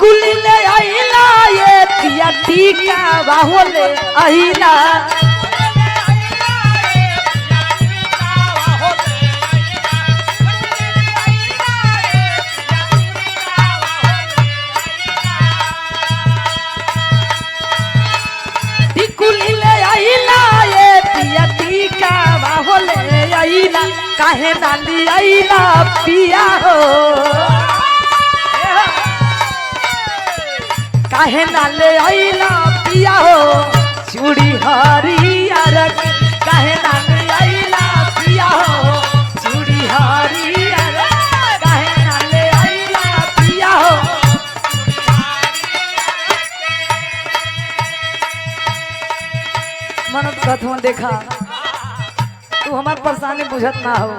टिकुली ले आइला ये पिया टीका बाहोले आइला टिकुली ले आइला ये पिया टीका बाहोले आइला काहे नाली आइला पिया हो काहे नाले आइला पिया हो चूड़ी हरियर काहे नाले आइला पिया हो चूड़ी हरियर काहे नाले आइला पिया हो मनत कथवा देखा तू हमार परेशानी बुझत ना हो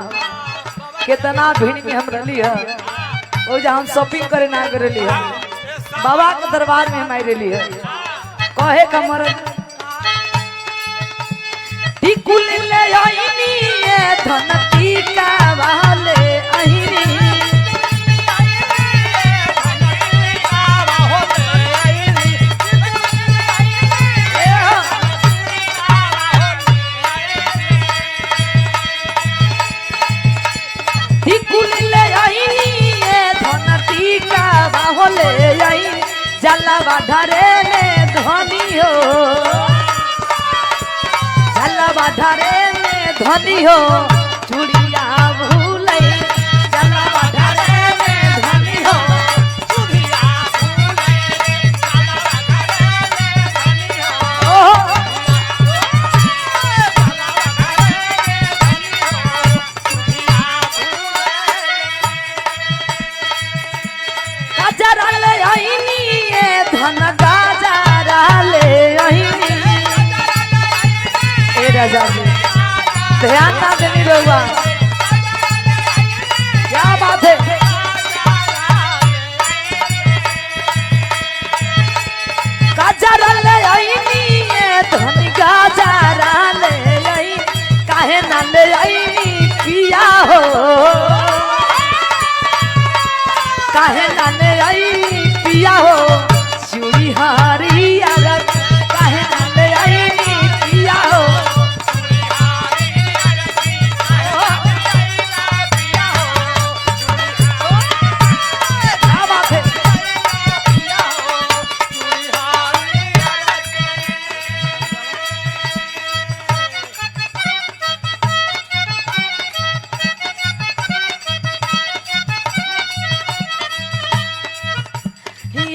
कितना भीड़ में हम रही है वो जहाँ हम शॉपिंग करे ना करेली है बाबा के दरबार में हम आई है कहे कमर टिकुल ले आईनी ये धन टीका वाले आईनी टिकुल ले आईनी ये धन टीका वाले आई जलवा धरे ने धनी हो जलवा धरे ने धनी हो चूड़िया भूले जलवा धरे ने धनी हो चूड़िया भूले जलवा धरे ने धनी हो गाजरा ले आईनी ये धन गाजरा ले आईनी ए राजा जी ध्यान ना देनी रहुआ क्या बात है गाजरा ले आईनी ये धन गाजरा ले आई काहे ना ले आईनी पिया हो काहे नाने आई पिया हो चूड़ी हरियर काहे नाने आई पिया हो क्या बात है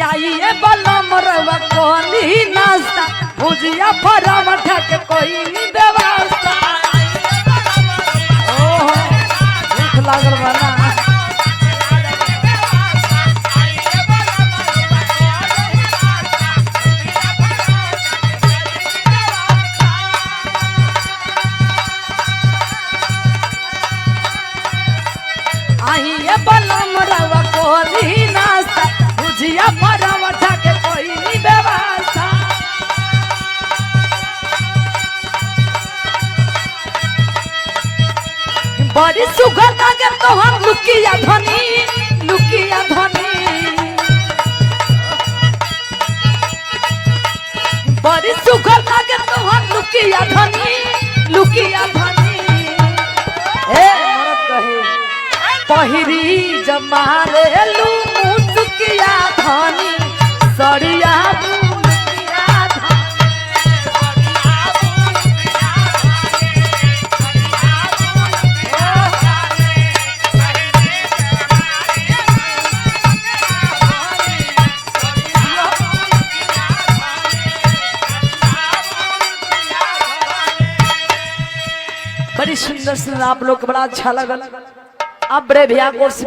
आइए बलम रवा कोनी नाश्ता भुजिया फरम ठक कोई व्यवस्था ओहो भूख लागल बना आइए बलम रवा कोनी नाश्ता भुजिया फरम ठक कोई व्यवस्था बड़ी सुगर लागे तो हम लुकिया धनी बड़ी सुगर लागे तो हम लुकिया धनी ए मरद कहे पहिरी जमाले लू मुसकिया धनी सड़िया बड़ी सुंदर सुंदर आप लोग को बड़ा अच्छा लगा। अब बड़े भैया कोर्स